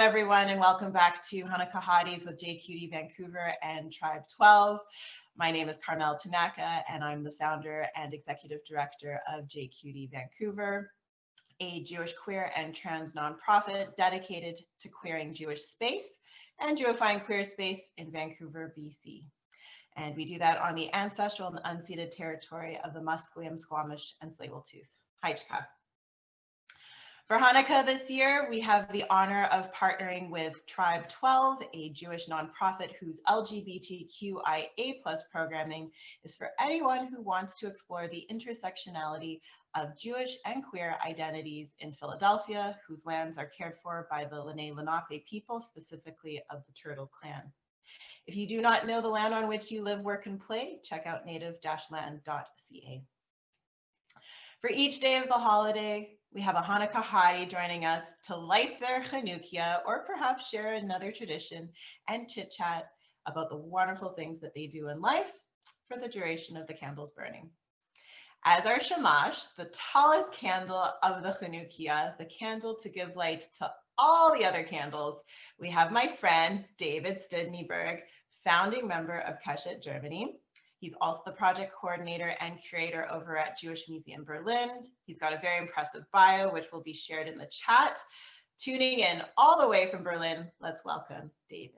Shalom, everyone, and welcome back to Hanukkah Hotties with JQD Vancouver and Tribe 12. My name is Carmel Tanaka, and I'm the founder and executive director of JQD Vancouver, a Jewish queer and trans nonprofit dedicated to queering Jewish space and Jewifying queer space in Vancouver, BC. And we do that on the ancestral and unceded territory of the Musqueam, Squamish, and Tsleil-Waututh. Hi, Chika. For Hanukkah this year, we have the honor of partnering with Tribe 12, a Jewish nonprofit whose LGBTQIA+ programming is for anyone who wants to explore the intersectionality of Jewish and queer identities in Philadelphia, whose lands are cared for by the Lenni Lenape people, specifically of the Turtle Clan. If you do not know the land on which you live, work, and play, check out native-land.ca. For each day of the holiday, we have a Hanukkah Hottie joining us to light their Hanukkah or perhaps share another tradition and chit chat about the wonderful things that they do in life for the duration of the candles burning. As our Shamash, the tallest candle of the Hanukkah, the candle to give light to all the other candles, we have my friend David Studniberg, founding member of Keshet Germany. He's also the project coordinator and curator over at Jewish Museum Berlin. He's got a very impressive bio, which will be shared in the chat. Tuning in all the way from Berlin, let's welcome David.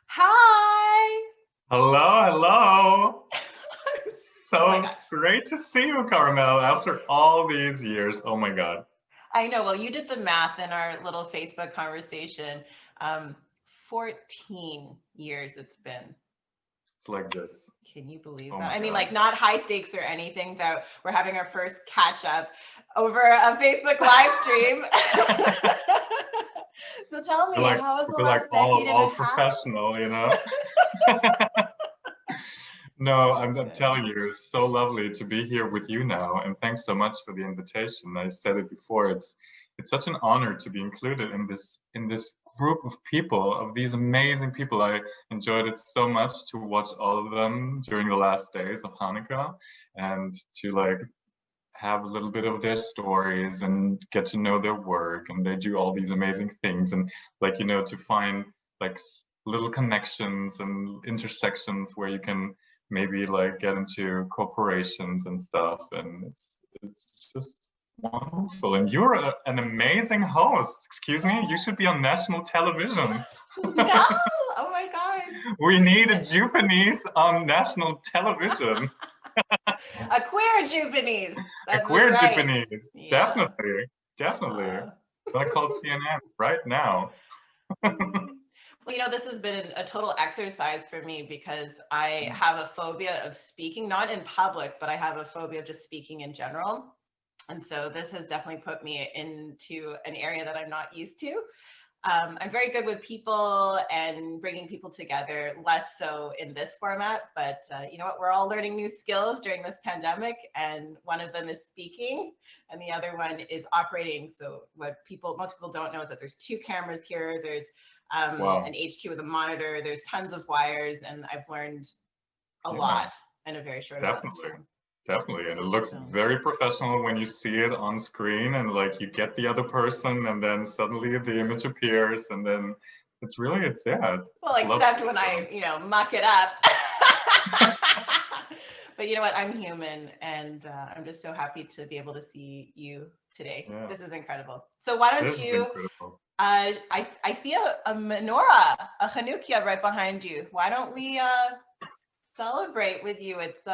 Hi. Hello. So great to see you, Carmel, after all these years. Oh my God. I know. Well, you did the math in our little Facebook conversation. 14 years it's been. It's like this. Can you believe that? I mean, like, not high stakes or anything, that we're having our first catch up over a Facebook live stream. So tell me, how was the last decade all professional, you know? No, I'm telling you, it's so lovely to be here with you now, and thanks so much for the invitation. I said it before, it's such an honor to be included in this group of people, of these amazing people. I enjoyed it so much to watch all of them during the last days of Hanukkah, and to have a little bit of their stories and get to know their work, and they do all these amazing things, and to find little connections and intersections where you can maybe get into corporations and stuff, and it's just wonderful. And you're an amazing host. Excuse me, you should be on national television. No, oh my God. We need a Japanese on national television. A queer Japanese. A queer right. Japanese. Yeah. Definitely. I call CNN right now. Well, this has been a total exercise for me because I have a phobia of speaking, not in public, but I have a phobia of just speaking in general. And so this has definitely put me into an area that I'm not used to. I'm very good with people and bringing people together, less so in this format, but you know what, we're all learning new skills during this pandemic, and one of them is speaking and the other one is operating. So what most people don't know is that there's 2 cameras here, there's an HQ with a monitor, there's tons of wires, and I've learned a lot in a very short amount of time. Definitely, and it looks very professional when you see it on screen, and you get the other person, and then suddenly the image appears, and then it's well, except when I muck it up. But you know what, I'm human, and I'm just so happy to be able to see you today. Yeah. This is incredible. So why don't you I see a menorah, a Hanukkah right behind you. Why don't we celebrate with you? It's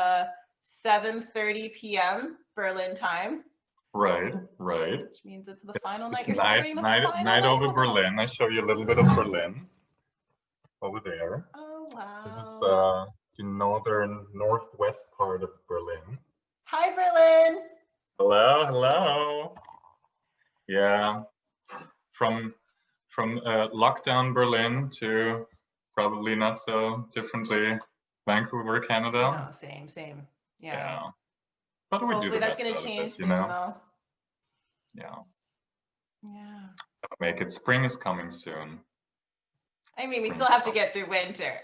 7:30 p.m. Berlin time. Right. Which means it's the final night. It's night over Berlin. I show you a little bit of Berlin over there. Oh wow. This is the northwest part of Berlin. Hi, Berlin. Hello. Yeah. From lockdown Berlin to probably not so differently Vancouver, Canada. Oh, same. Yeah. But we hopefully do that's going to change soon, though. Yeah. Yeah. Make it. Spring is coming soon. I mean, we still have to get through winter.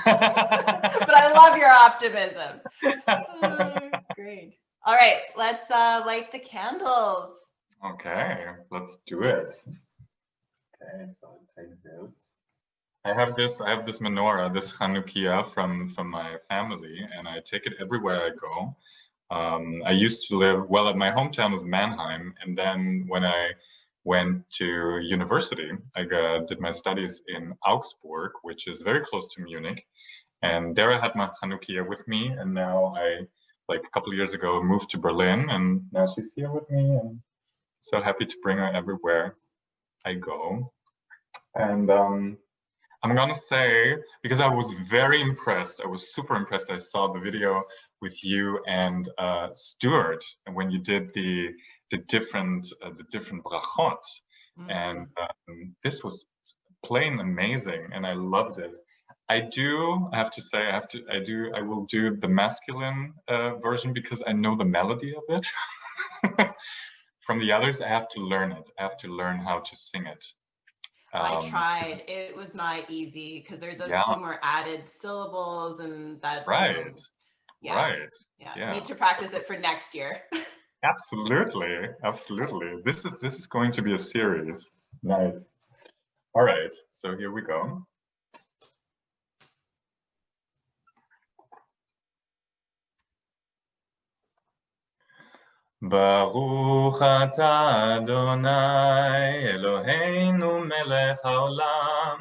But I love your optimism. Oh, great. All right, let's light the candles. Okay, let's do it. Okay, so I take this. I have this menorah, this Hanukkah from my family, and I take it everywhere I go. I used to live, well, my hometown is Mannheim, and then when I went to university, I did my studies in Augsburg, which is very close to Munich, and there I had my Hanukkah with me, and now like a couple of years ago, moved to Berlin, and now she's here with me, and so happy to bring her everywhere I go. And I'm gonna say, because I was very impressed, I was super impressed. I saw the video with you and Stuart when you did the different brachot, and this was plain amazing, and I loved it. I have to say, I will do the masculine version because I know the melody of it. From the others, I have to learn it. I have to learn how to sing it. I tried. It was not easy because there's a few more added syllables and that. Right. Yeah. Right. Yeah. Need to practice it for next year. Absolutely. Absolutely. This is going to be a series. Nice. All right. So here we go. Baruch atah Adonai Eloheinu melech haolam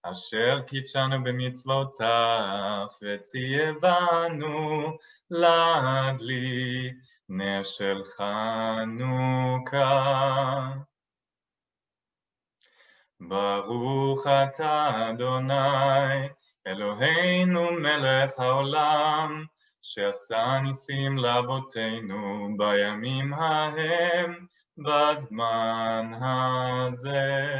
asher kitshanu b'mitzvotav v'tziyevanu להדליק נר של חנוכה. ברוך אתה אדוני אלוהינו מלך העולם שעשה ניסים לאבותינו בימים ההם בזמן הזה.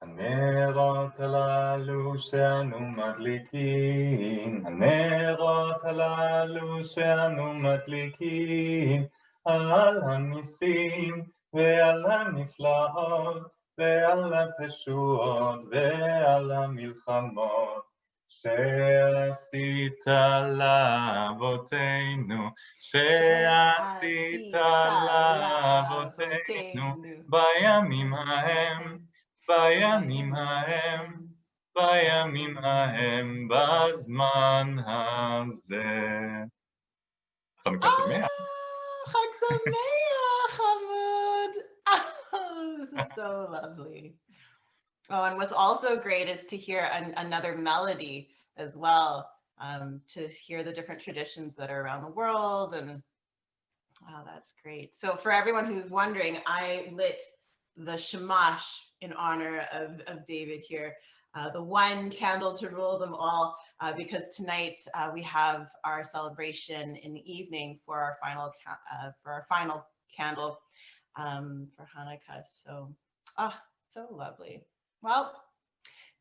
הנרות הללו שאנו מדליקים, הנרות הללו שאנו מדליקים, על הניסים ועל הנפלאות ועל התשועות ועל המלחמות שעשית לאבותינו, שעשית לאבותינו בימים ההם, בימים ההם, בימים ההם, בזמן הזה. חנוכה שמח. Chag Sameach, Hamud. This is so lovely. Oh, and what's also great is to hear another melody as well, to hear the different traditions that are around the world. And wow, that's great. So for everyone who's wondering, I lit the Shamash in honor of David here, the one candle to rule them all, because tonight we have our celebration in the evening for our final candle for Hanukkah. So, so lovely. Well,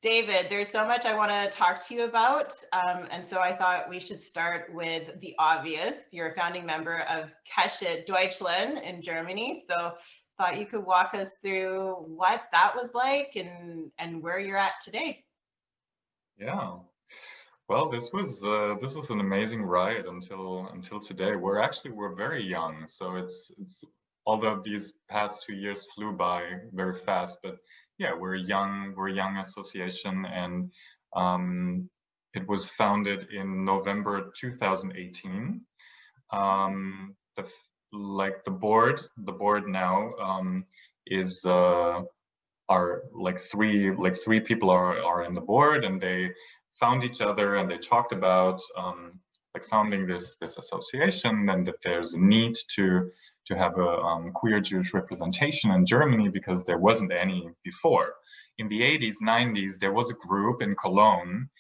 David, there's so much I want to talk to you about, and so I thought we should start with the obvious. You're a founding member of Keshet Deutschland in Germany, so thought you could walk us through what that was like and where you're at today. Yeah, well, this was an amazing ride until today. We're very young, so it's although these past 2 years flew by very fast, but yeah, we're a young association, and it was founded in November 2018. The board now is are three people are in the board, and they found each other and they talked about founding this association, and that there's a need to have a queer Jewish representation in Germany because there wasn't any before. In the 80s, 90s, there was a group in Cologne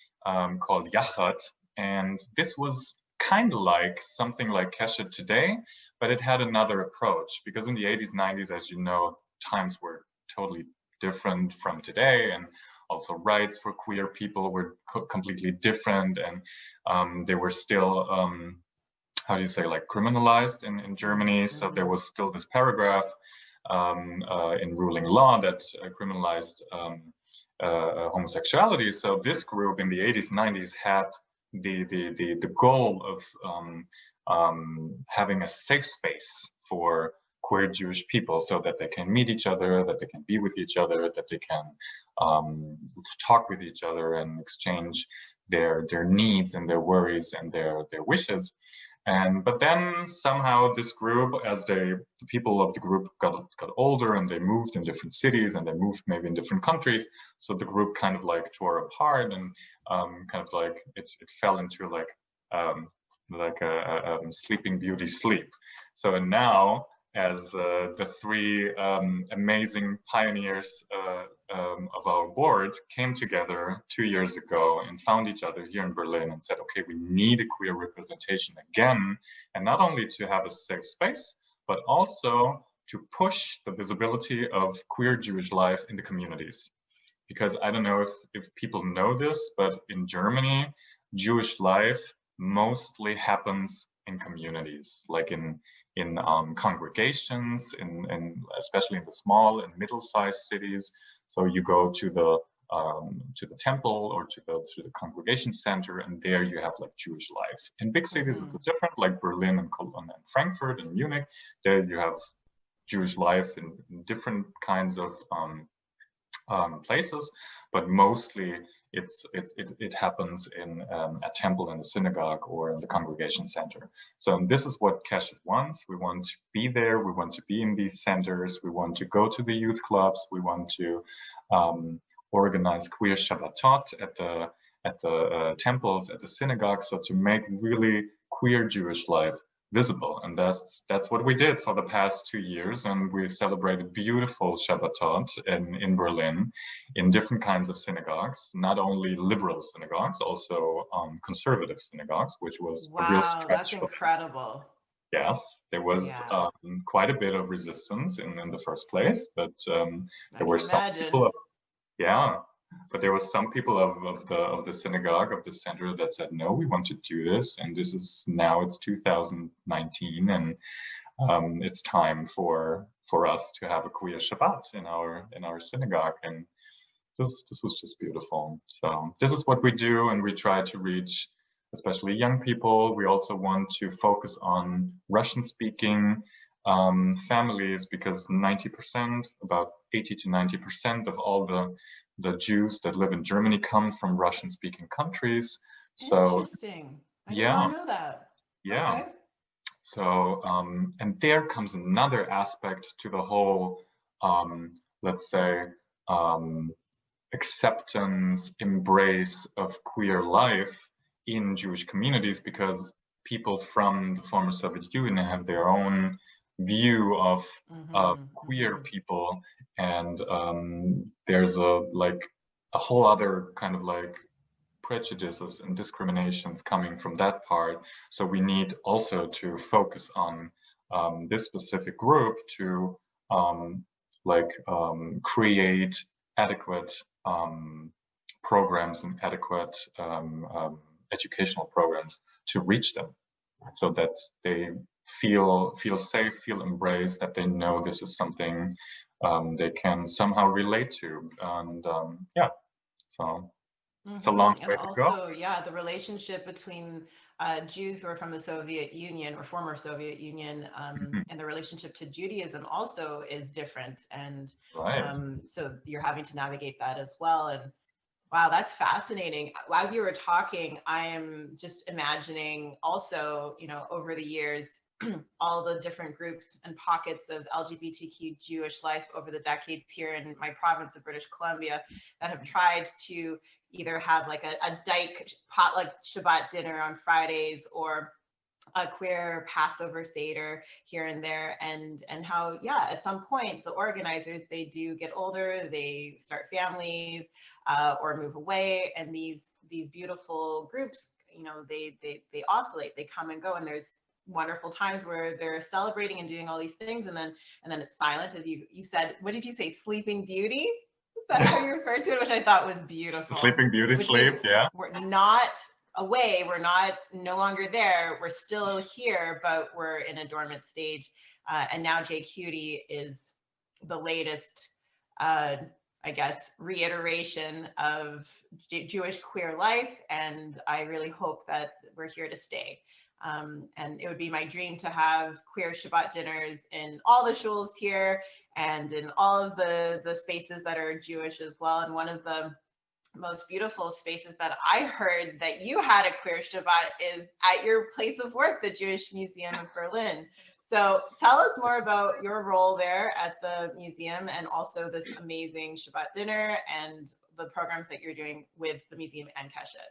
called Yachad, and this was kind of like something like Keshet today, but it had another approach, because in the 80s, 90s, as you know, times were totally different from today, and also rights for queer people were completely different, and they were still how do you say, like, criminalized in Germany. So there was still this paragraph in ruling law that criminalized homosexuality. So this group in the 80s, 90s had the goal having a safe space for queer Jewish people so that they can meet each other, that they can be with each other, that they can talk with each other and exchange their needs and their worries and their wishes. But then somehow this group, as the people of the group got older and they moved in different cities and they moved maybe in different countries, so the group kind of like tore apart and kind of like it fell into like a Sleeping Beauty sleep. So and now, as the three amazing pioneers of our board came together 2 years ago and found each other here in Berlin and said, okay, we need a queer representation again, and not only to have a safe space, but also to push the visibility of queer Jewish life in the communities. Because I don't know if people know this, but in Germany, Jewish life mostly happens in communities, like in congregations, in especially in the small and middle-sized cities. So you go to the temple or to the congregation center, and there you have like Jewish life. In big cities, it's different, like Berlin and Cologne and Frankfurt and Munich. There you have Jewish life in different kinds of places, but mostly it happens in a temple, in a synagogue, or in the congregation center. So this is what Keshet wants. We want to be there. We want to be in these centers. We want to go to the youth clubs. We want to organize queer Shabbatot at the temples, at the synagogues, so to make really queer Jewish life visible. And that's what we did for the past 2 years. And we celebrated beautiful Shabbatot in Berlin, in different kinds of synagogues, not only liberal synagogues, also conservative synagogues, which was a real stretch. Wow, that's incredible. Yes, there was quite a bit of resistance in the first place, but there were some people but there was some people of the synagogue, of the center, that said, no, we want to do this, and this is now, it's 2019, and it's time for us to have a queer Shabbat in our synagogue, and this was just beautiful. So this is what we do, and we try to reach especially young people. We also want to focus on Russian-speaking families, because 90%, about 80 to 90% of all the Jews that live in Germany come from Russian-speaking countries. So interesting. I did not know that. Yeah. Okay. So and there comes another aspect to the whole, let's say, acceptance, embrace of queer life in Jewish communities, because people from the former Soviet Union have their own view of queer people, and there's a whole other kind of like prejudices and discriminations coming from that part. So we need also to focus on this specific group to create adequate programs and adequate educational programs to reach them, so that they feel safe, feel embraced, that they know this is something they can somehow relate to. And so it's a long way to go. The relationship between Jews who are from the Soviet Union or former Soviet Union and the relationship to Judaism also is different. And so you're having to navigate that as well. And wow, that's fascinating. As you were talking, I am just imagining also, over the years, all the different groups and pockets of LGBTQ Jewish life over the decades here in my province of British Columbia that have tried to either have like a dyke potluck Shabbat dinner on Fridays, or a queer Passover Seder here and there, and how, at some point the organizers, they do get older, they start families or move away, and these beautiful groups, they oscillate, they come and go, and there's wonderful times where they're celebrating and doing all these things, and then it's silent, as you said. What did you say? Sleeping Beauty? Is that how you referred to it? Which I thought was beautiful. Sleeping Beauty sleep, yeah. We're not away, we're no longer there, we're still here, but we're in a dormant stage. And now JQT is the latest, I guess, reiteration of Jewish queer life, and I really hope that we're here to stay. And it would be my dream to have queer Shabbat dinners in all the shuls here and in all of the spaces that are Jewish as well. And one of the most beautiful spaces that I heard that you had a queer Shabbat is at your place of work, the Jewish Museum of Berlin. So tell us more about your role there at the museum and also this amazing Shabbat dinner and the programs that you're doing with the museum and Keshet.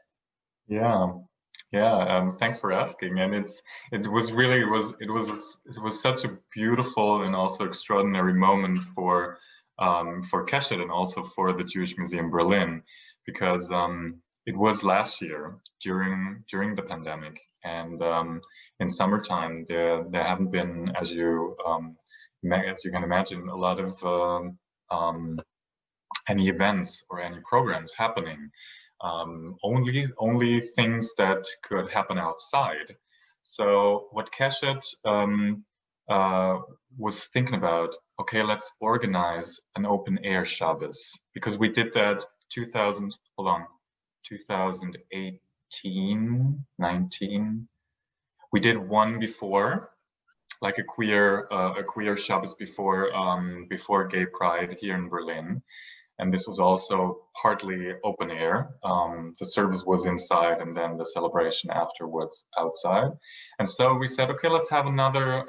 Yeah, thanks for asking. And it was such a beautiful and also extraordinary moment for Keshet and also for the Jewish Museum Berlin, because it was last year during the pandemic, and in summertime there haven't been, as you can imagine, a lot of any events or any programs happening. Only things that could happen outside. So what Keshet was thinking about, okay, let's organize an open air Shabbos, because we did that 2018, 19. We did one before, like a queer Shabbos before Gay Pride here in Berlin. And this was also partly open air. The service was inside and then the celebration afterwards outside. And so we said, okay, let's have another,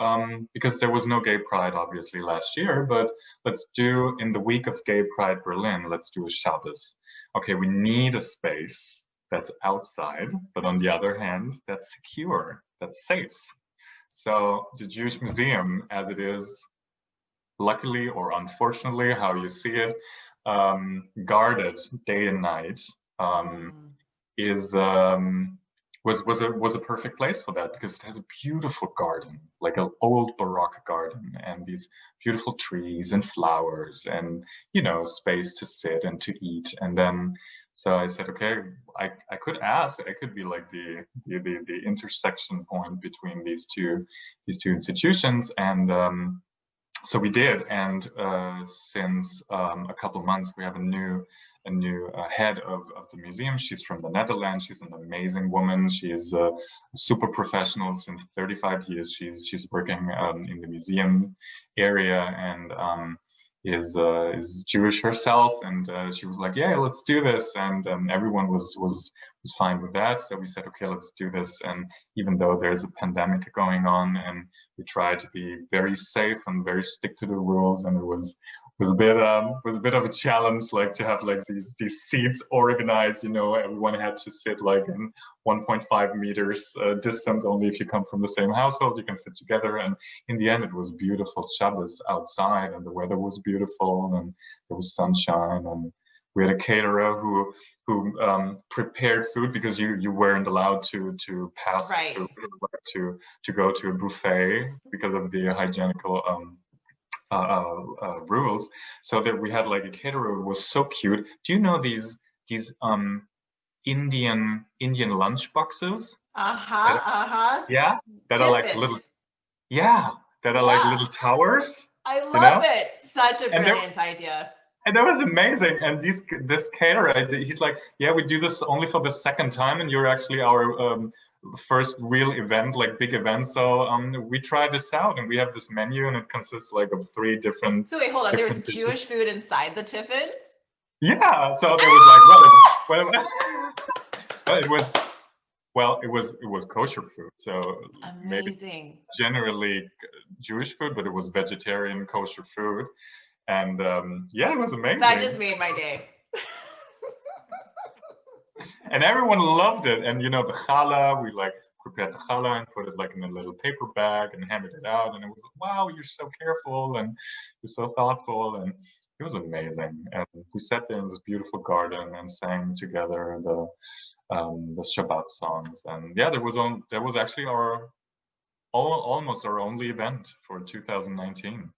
because there was no Gay Pride obviously last year, but let's do, in the week of Gay Pride Berlin, let's do a Shabbos. Okay, we need a space that's outside, but on the other hand, that's secure, that's safe. So the Jewish Museum, as it is, luckily or unfortunately, how you see it, guarded day and night, was a perfect place for that, because it has a beautiful garden, like an old Baroque garden, and these beautiful trees and flowers, and space to sit and to eat. And then so I said, okay, I could be like the intersection point between these two institutions. And so we did, and since a couple of months, we have a new head of the museum. She's from the Netherlands. She's an amazing woman. She is a super professional. Since 35 years, she's working in the museum area, and is Jewish herself. And she was like, yeah, let's do this. And everyone was fine with that. So we said, okay, let's do this. And even though there's a pandemic going on, and we try to be very safe and very stick to the rules, and it was a bit of a challenge, like to have like these seats organized. Everyone had to sit like in 1.5 meters distance. Only if you come from the same household you can sit together. And in the end, it was beautiful Shabbos outside, and the weather was beautiful, and there was sunshine, and we had a caterer who prepared food, because you weren't allowed to pass right. to go to a buffet because of the hygienical rules. So that we had like a caterer who was so cute. Do you know these Indian lunch boxes? Yeah, that are like little. Yeah, that are like little towers. I love it. Such a brilliant idea. And that was amazing. And this caterer, he's like, yeah, we do this only for the second time, and you're actually our first real event, like big event. So we try this out, and we have this menu, and it consists like of 3 different. So wait, hold on. There was Jewish food inside the tiffins? Yeah. So there was like, it was kosher food. So amazing. Maybe generally Jewish food, but it was vegetarian kosher food. And yeah, it was amazing. That just made my day. And everyone loved it. And the challah, we like prepared the challah and put it like in a little paper bag and handed it out. And it was, wow, you're so careful and you're so thoughtful. And it was amazing. And we sat there in this beautiful garden and sang together the Shabbat songs. And yeah, that was actually almost our only event for 2019.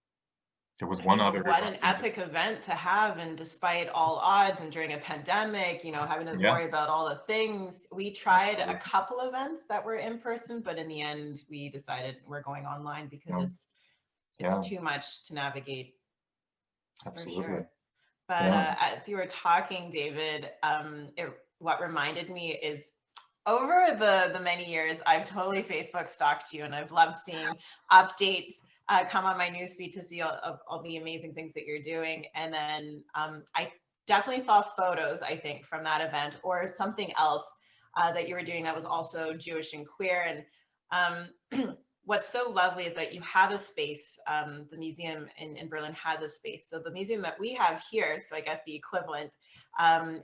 There was one other. What an epic event to have, and despite all odds and during a pandemic, having to worry about all the things, we tried a couple events that were in person, but in the end, we decided we're going online because it's too much to navigate. Absolutely. For sure. But as you were talking, David, what reminded me is over the many years, I've totally Facebook stalked you, and I've loved seeing updates come on my newsfeed to see all the amazing things that you're doing. And then I definitely saw photos, I think, from that event or something else that you were doing that was also Jewish and queer. And what's so lovely is that you have a space. The museum in Berlin has a space. So the museum that we have here, so I guess the equivalent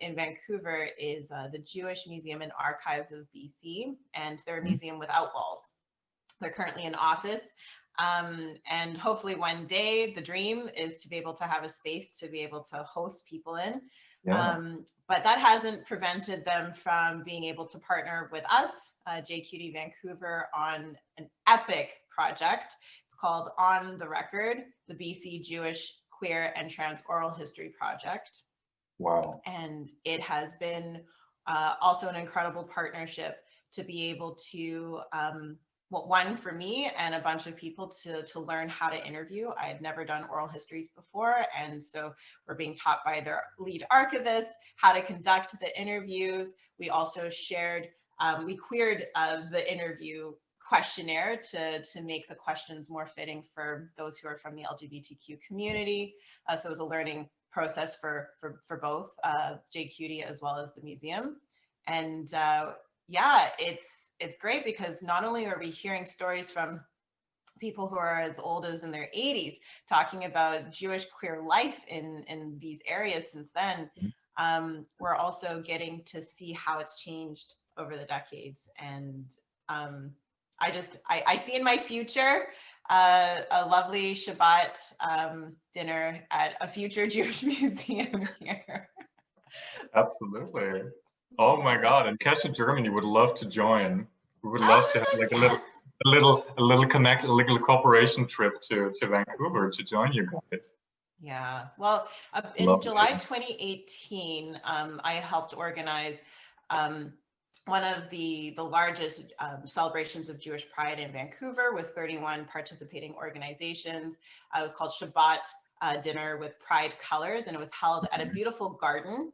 in Vancouver is the Jewish Museum and Archives of BC, and they're a museum without walls. They're currently in office. And hopefully one day the dream is to be able to have a space to be able to host people in. Yeah. But that hasn't prevented them from being able to partner with us, JQD Vancouver, on an epic project. It's called On the Record, the BC Jewish, Queer, and Trans Oral History Project. Wow. And it has been also an incredible partnership to be able to, well, one for me and a bunch of people to learn how to interview. I had never done oral histories before. And so we're being taught by their lead archivist how to conduct the interviews. We also shared, we queered the interview questionnaire to make the questions more fitting for those who are from the LGBTQ community. So it was a learning process for both JQD as well as the museum. And yeah, it's great because not only are we hearing stories from people who are as old as in their 80s talking about Jewish queer life in these areas since then, we're also getting to see how it's changed over the decades. And I see in my future a lovely Shabbat dinner at a future Jewish museum here. Absolutely. Oh my God! And Keshet Germany would love to join. We would love to have like a little cooperation trip to Vancouver to join you guys. Yeah. Well, in July 2018, I helped organize one of the largest celebrations of Jewish Pride in Vancouver with 31 participating organizations. It was called Shabbat Dinner with Pride Colors, and it was held at a beautiful garden,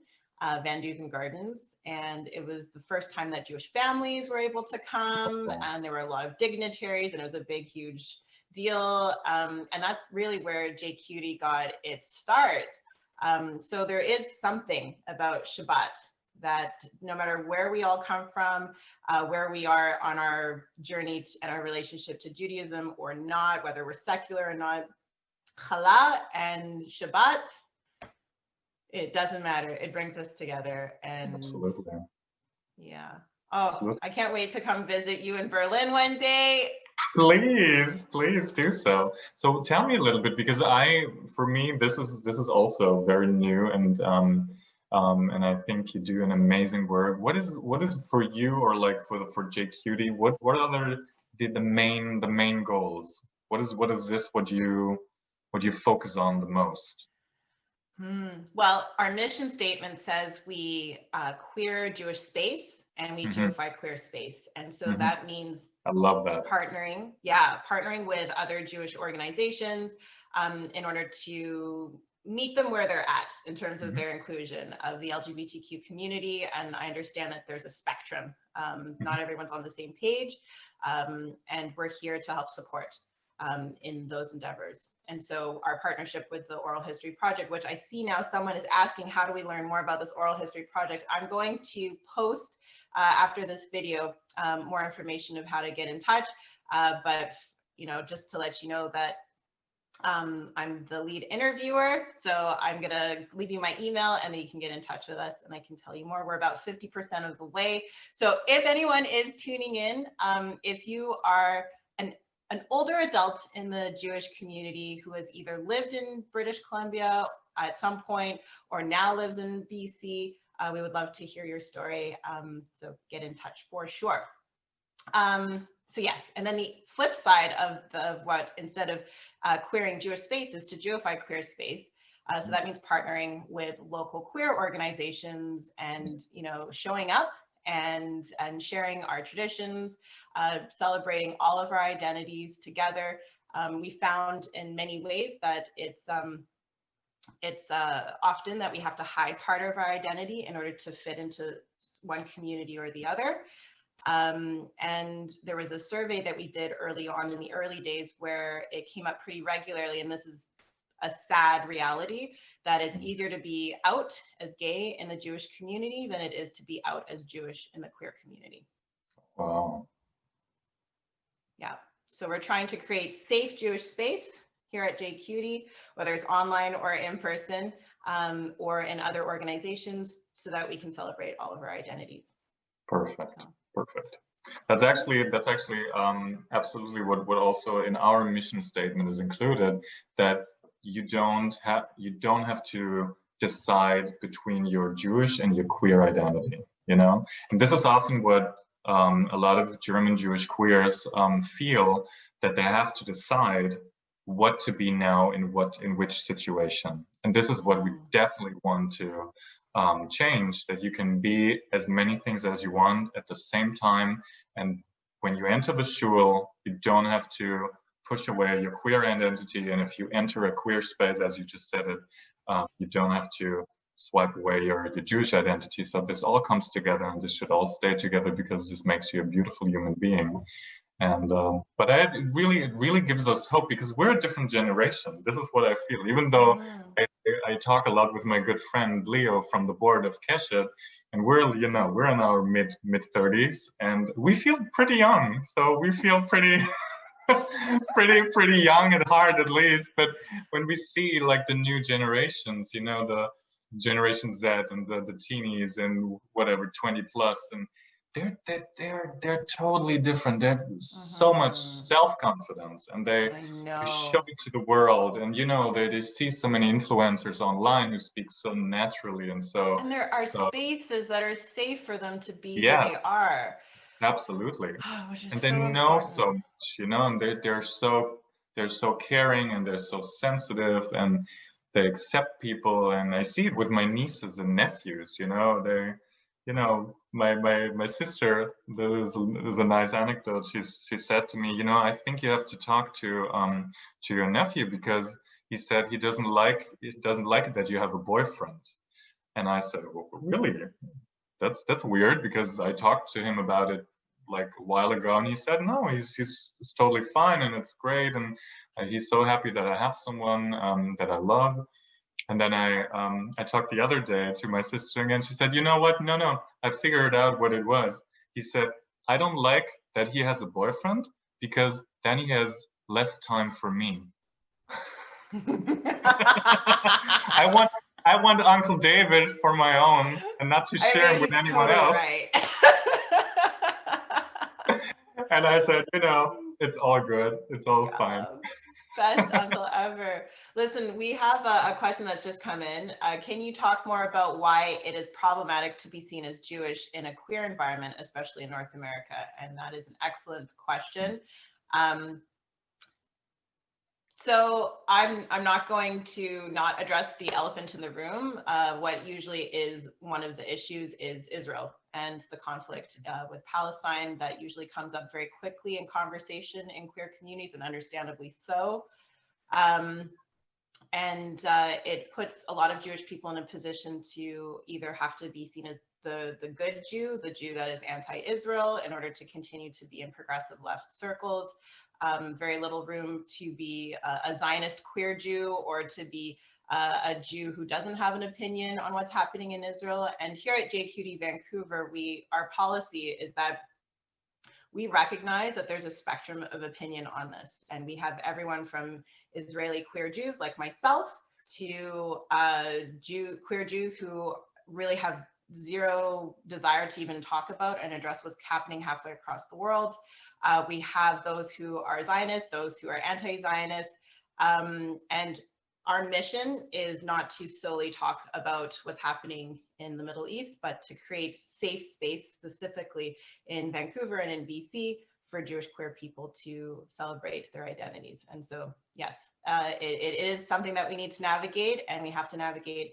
Van Dusen Gardens. And it was the first time that Jewish families were able to come, and there were a lot of dignitaries, and it was a big, huge deal. And that's really where JQD got its start. So there is something about Shabbat that no matter where we all come from, where we are on our journey and our relationship to Judaism or not, whether we're secular or not, Challah and Shabbat, it doesn't matter. It brings us together. And absolutely. Yeah. Oh, absolutely. I can't wait to come visit you in Berlin one day. Please do so. So tell me a little bit, because for me, this is also very new, and I think you do an amazing work. What is for you, or like for JQD? What are the main goals? What you focus on the most? Well, our mission statement says we queer Jewish space and we Jewify queer space, and so that means I love that. Partnering with other Jewish organizations in order to meet them where they're at in terms of their inclusion of the LGBTQ community. And I understand that there's a spectrum. Not everyone's on the same page, and we're here to help support in those endeavors. And so our partnership with the Oral History Project, which I see now someone is asking, how do we learn more about this Oral History Project? I'm going to post after this video more information of how to get in touch. But just to let you know that I'm the lead interviewer, so I'm gonna leave you my email and then you can get in touch with us and I can tell you more. We're about 50% of the way. So if anyone is tuning in, if you are an older adult in the Jewish community who has either lived in British Columbia at some point or now lives in BC, we would love to hear your story. So get in touch for sure. So yes, and then the flip side of what, instead of queering Jewish space, is to Jewify queer space. So that means partnering with local queer organizations and showing up and sharing our traditions, celebrating all of our identities together. We found in many ways that it's often that we have to hide part of our identity in order to fit into one community or the other. And there was a survey that we did early on in the early days where it came up pretty regularly, and this is a sad reality, that it's easier to be out as gay in the Jewish community than it is to be out as Jewish in the queer community. Wow. Yeah. So we're trying to create safe Jewish space here at JCUTI, whether it's online or in person, or in other organizations, so that we can celebrate all of our identities. Perfect. Perfect. That's actually absolutely what also in our mission statement is included, that you don't have to decide between your Jewish and your queer identity, you know? And this is often what a lot of German Jewish queers feel, that they have to decide what to be now in which situation. And this is what we definitely want to change, that you can be as many things as you want at the same time. And when you enter the shul, you don't have to push away your queer identity. And if you enter a queer space, as you just said it, you don't have to swipe away your Jewish identity. So this all comes together, and this should all stay together, because this makes you a beautiful human being. And but it really gives us hope, because we're a different generation. This is what I feel, even though I talk a lot with my good friend Leo from the board of Keshet, and we're in our mid 30s, and we feel pretty young. So we feel pretty pretty young at heart, at least. But when we see like the new generations, you know, the Generation Z and the teenies and whatever 20 plus, and they're totally different. They have so much self-confidence, and they show it to the world. And you know, they see so many influencers online who speak so naturally, and there are spaces that are safe for them to be who yes, they are. Absolutely. And they know so much, you know, and they're so caring, and they're so sensitive, and they accept people. And I see it with my nieces and nephews, you know, my sister, there's a nice anecdote. She said to me, you know, I think you have to talk to your nephew, because he said he doesn't like it that you have a boyfriend. And I said, well, really? That's weird, because I talked to him about it like a while ago, and he said no, he's totally fine, and it's great, and he's so happy that I have someone that I love. And then I talked the other day to my sister again. She said, you know what? No, I figured out what it was. He said, I don't like that he has a boyfriend, because then he has less time for me. I want Uncle David for my own, and not to share him with anyone else. Right. And I said, you know, it's all good. It's all fine. Best uncle ever. Listen, we have a question that's just come in. Can you talk more about why it is problematic to be seen as Jewish in a queer environment, especially in North America? And that is an excellent question. So I'm not going to not address the elephant in the room. What usually is one of the issues is Israel and the conflict with Palestine. That usually comes up very quickly in conversation in queer communities, and understandably so. It puts a lot of Jewish people in a position to either have to be seen as the good Jew, the Jew that is anti-Israel, in order to continue to be in progressive left circles. Very little room to be a Zionist queer Jew, or to be a Jew who doesn't have an opinion on what's happening in Israel. And here at JQD Vancouver, our policy is that we recognize that there's a spectrum of opinion on this. And we have everyone from Israeli queer Jews like myself to queer Jews who really have zero desire to even talk about and address what's happening halfway across the world. We have those who are Zionists, those who are anti-Zionist, and our mission is not to solely talk about what's happening in the Middle East, but to create safe space specifically in Vancouver and in BC for Jewish queer people to celebrate their identities. And so, yes, it is something that we need to navigate, and we have to navigate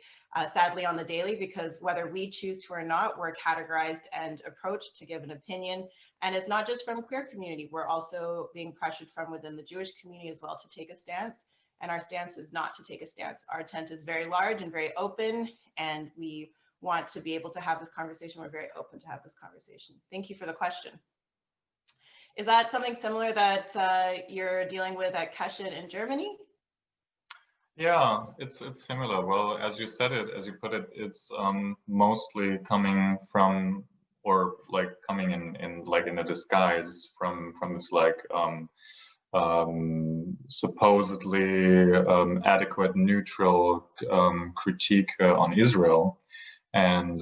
sadly on the daily, because whether we choose to or not, we're categorized and approached to give an opinion. And it's not just from queer community, we're also being pressured from within the Jewish community as well to take a stance. And our stance is not to take a stance. Our tent is very large and very open, and we want to be able to have this conversation, we're very open to have this conversation. Thank you for the question. Is that something similar that you're dealing with at Keshet in Germany? Yeah, it's similar. Well, as you said it, as you put it, it's mostly coming from, or like coming in like in a disguise from this like supposedly adequate neutral critique on Israel, and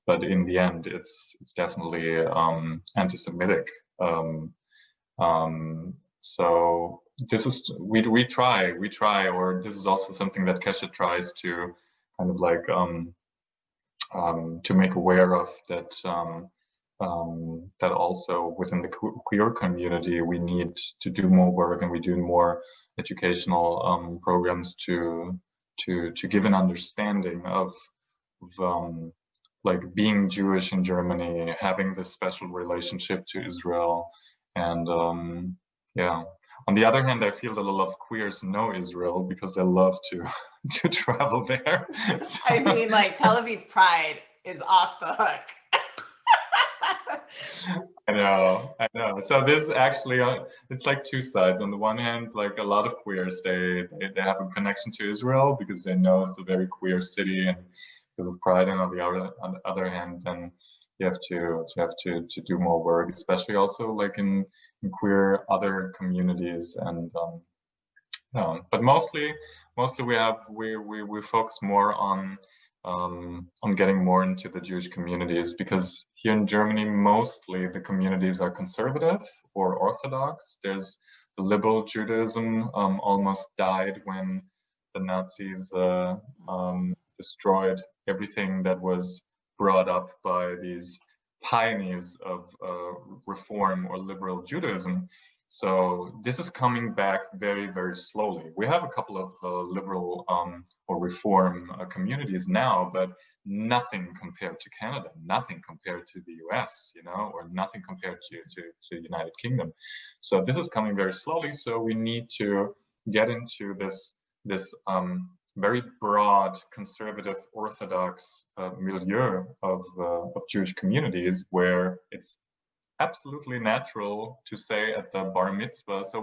but in the end, it's definitely anti-Semitic. So this is we try, or this is also something that Keshet tries to kind of like to make aware of, that that also within the queer community we need to do more work, and we do more educational programs to give an understanding of like being Jewish in Germany, having this special relationship to Israel, and yeah. On the other hand, I feel that a lot of queers know Israel because they love to travel there. So, I mean, like Tel Aviv Pride is off the hook. I know. So this actually, it's like two sides. On the one hand, like a lot of queers, they have a connection to Israel because they know it's a very queer city and because of Pride. And on the other hand, then you have to do more work, especially also like in queer other communities. And but mostly we focus more on getting more into the Jewish communities, because here in Germany mostly the communities are conservative or Orthodox. There's the liberal Judaism almost died when the Nazis destroyed everything that was brought up by these pioneers of reform or liberal Judaism. So this is coming back very, very slowly. We have a couple of liberal or reform communities now, but nothing compared to Canada, nothing compared to the US, you know, or nothing compared to United Kingdom. So this is coming very slowly. So we need to get into this very broad, conservative, Orthodox milieu of Jewish communities, where it's absolutely natural to say at the bar mitzvah, so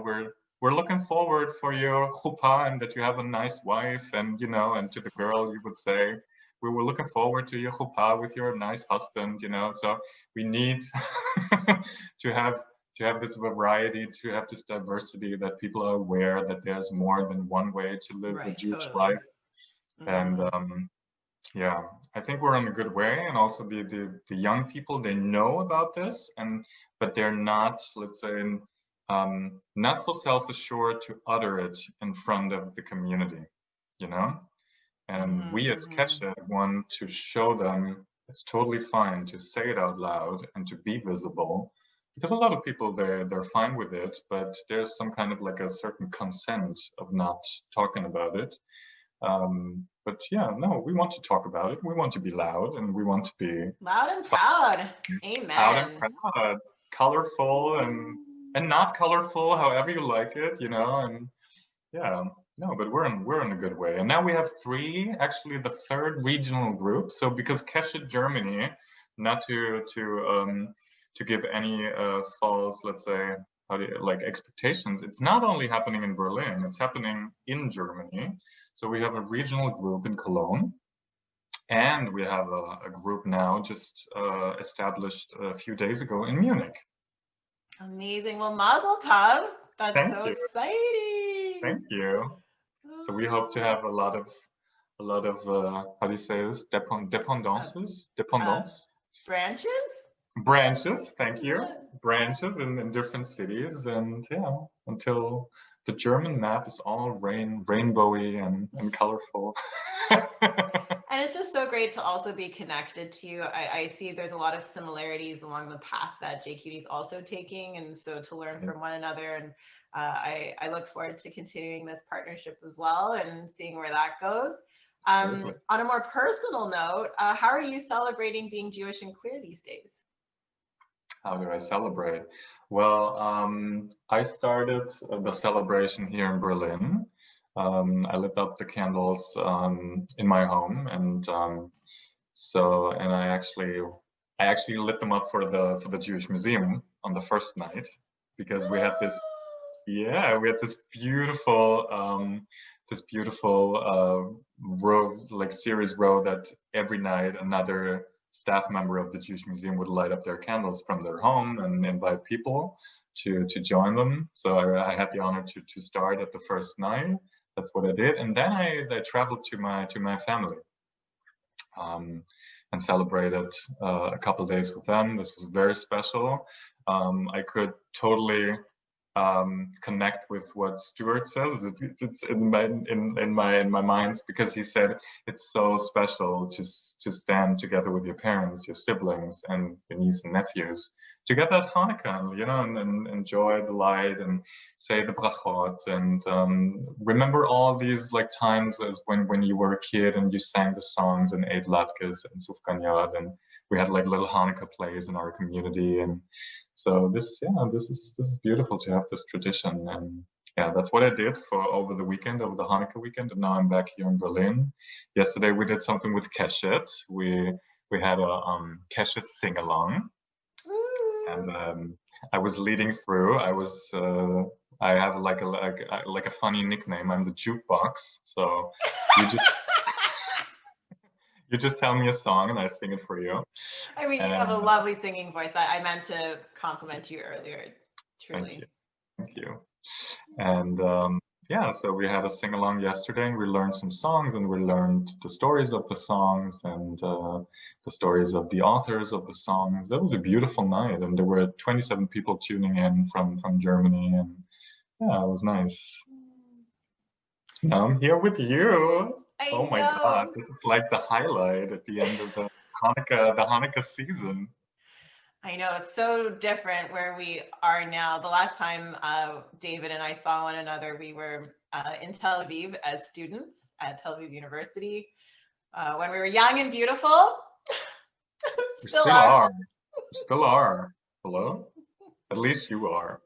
we're looking forward for your chuppah and that you have a nice wife, and you know, and to the girl you would say, we were looking forward to your chuppah with your nice husband, you know. So we need to have this variety, to have this diversity, that people are aware that there's more than one way to live a Jewish life. And yeah, I think we're on a good way. And also the young people, they know about this, but they're not, let's say, not so self-assured to utter it in front of the community, you know. And we as Keshet want to show them it's totally fine to say it out loud and to be visible, because a lot of people, they're fine with it, but there's some kind of like a certain consent of not talking about it. But yeah, no, we want to talk about it. We want to be loud, and we want to be loud and proud. Amen. Loud and proud, colorful and not colorful, however you like it, you know. And yeah, no, but we're in a good way. And now we have actually the third regional group. So because Keshet Germany, not to give any false, let's say, expectations, it's not only happening in Berlin, it's happening in Germany. So we have a regional group in Cologne, and we have a group now just established a few days ago in Munich. Amazing. Well, Mazel Tov. That's exciting. Thank you. So we hope to have a lot of how do you say this? Dependance. Branches. Thank you. Branches in different cities, and yeah, until the German map is all rainbowy and colorful. And it's just so great to also be connected to you. I see there's a lot of similarities along the path that JQT is also taking, and so to learn from one another. And I look forward to continuing this partnership as well and seeing where that goes. On a more personal note, how are you celebrating being Jewish and queer these days? How do I celebrate? Well, I started the celebration here in Berlin. I lit up the candles in my home, and So, and I actually lit them up for the Jewish Museum on the first night, because we had this, yeah, we had this beautiful row, like series row, that every night another staff member of the Jewish Museum would light up their candles from their home and invite people to join them. So I had the honor to start at the first night. That's what I did, and then I traveled to my family, and celebrated a couple of days with them. This was very special. I could totally connect with what Stuart says. It's in my minds, because he said it's so special to stand together with your parents, your siblings, and your niece and nephews together at Hanukkah, you know, and enjoy the light and say the brachot, and remember all these like times as when you were a kid and you sang the songs and ate latkes and sufganiyot, and we had like little Hanukkah plays in our community. And so this is beautiful to have this tradition. And yeah, that's what I did for over the Hanukkah weekend, and now I'm back here in Berlin. Yesterday we did something with Keshet. We had a Keshet sing along, and I was leading through. I have like a funny nickname. I'm the jukebox. So you just tell me a song and I sing it for you. I mean, you have a lovely singing voice. I meant to compliment you earlier. Truly. Thank you. And yeah, so we had a sing along yesterday, and we learned some songs, and we learned the stories of the songs, and the stories of the authors of the songs. That was a beautiful night, and there were 27 people tuning in from Germany, and yeah, it was nice. Now I'm here with you. Oh my God, this is like the highlight at the end of the Hanukkah season. I know, it's so different where we are now. The last time David and I saw one another, we were in Tel Aviv as students at Tel Aviv University when we were young and beautiful. Still are. Still are. Hello? At least you are.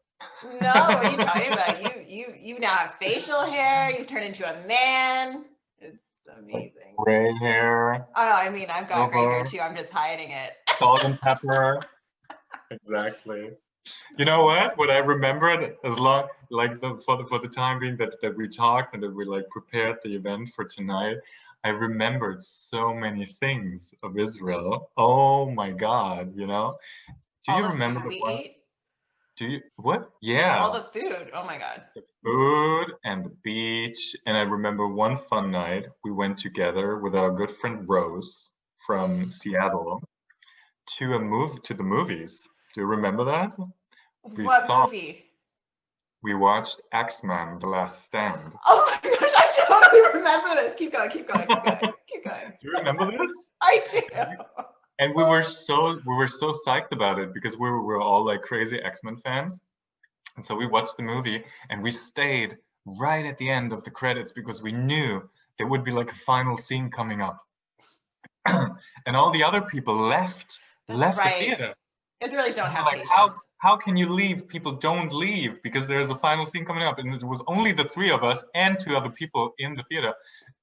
No, what are you talking about? You now have facial hair. You've turned into a man. It's amazing. Gray hair. Oh, I mean, I've got gray hair too. I'm just hiding it. Salt and pepper. Exactly. You know what I remembered, as long for the time being that we talked and that we like prepared the event for tonight, I remembered so many things of Israel. Oh my God, you know? Do you remember the one? Do you what? Yeah. All the food. Oh my God. The food and the beach. And I remember one fun night we went together with our good friend Rose from Seattle to the movies. Do you remember that? What movie? We watched X-Men: The Last Stand. Oh my gosh, I totally remember this. Keep going. Keep going. Do you remember this? I do. And we were so psyched about it, because we were all like crazy X-Men fans. And so we watched the movie and we stayed right at the end of the credits, because we knew there would be like a final scene coming up. And all the other people left the theater. Israelis don't have patience. How can you leave? People don't leave because there's a final scene coming up, and it was only the three of us and two other people in the theater.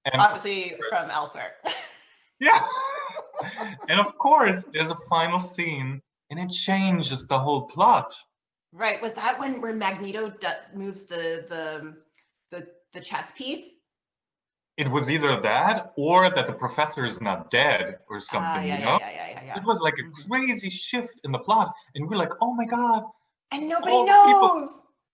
And obviously from elsewhere. Yeah. And of course, there's a final scene, and it changes the whole plot. Right. Was that where Magneto moves the chess piece? It was either that or that the professor is not dead or something, you know? Yeah. It was like a crazy shift in the plot. And we're like, oh my God. And nobody knows.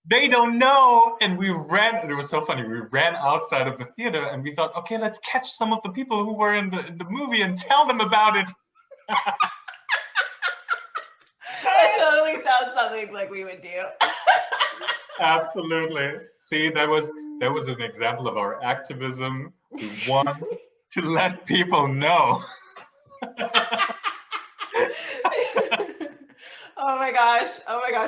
They don't know. And we ran, and it was so funny. We ran outside of the theater and we thought, okay, let's catch some of the people who were in the movie and tell them about it. That totally sounds something like we would do. Absolutely. See, that was an example of our activism. We want to let people know. Oh my gosh,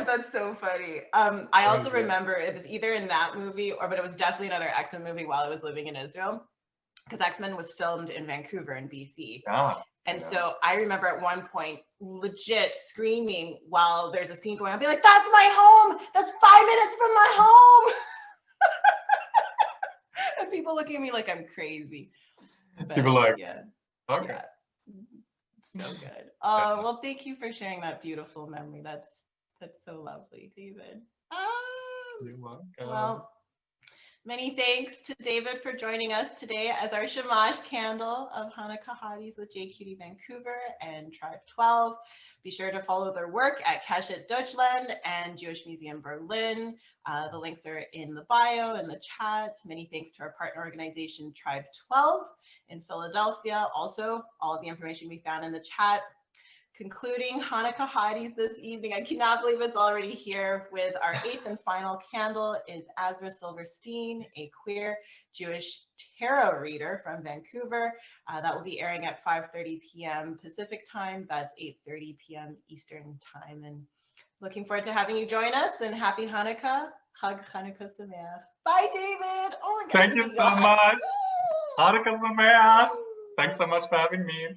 that's so funny. I also remember it was either in that movie but it was definitely another X-Men movie while I was living in Israel, because X-Men was filmed in Vancouver in BC. So I remember at one point legit screaming while there's a scene going on, I'll be like, that's my home! That's 5 minutes from my home! And people look at me like I'm crazy. But, people like, yeah. Okay. Yeah. So good. Oh, well, thank you for sharing that beautiful memory. That's so lovely, David. You're welcome. Well, many thanks to David for joining us today as our Shamash candle of Hanukkah Hotties with JQD Vancouver and Tribe 12. Be sure to follow their work at Keshet Deutschland and Jewish Museum Berlin. The links are in the bio, in the chat. Many thanks to our partner organization, Tribe 12 in Philadelphia. Also, all of the information we found in the chat. Concluding Hanukkah Hotties this evening. I cannot believe it's already here with our 8th and final candle is Azra Silverstein, a queer Jewish tarot reader from Vancouver. That will be airing at 5:30 p.m. Pacific time. That's 8:30 p.m. Eastern time. And looking forward to having you join us, and happy Hanukkah. Chag Hanukkah Sameach. Bye, David. Oh my God. Thank you so much. Hanukkah Sameach. Thanks so much for having me.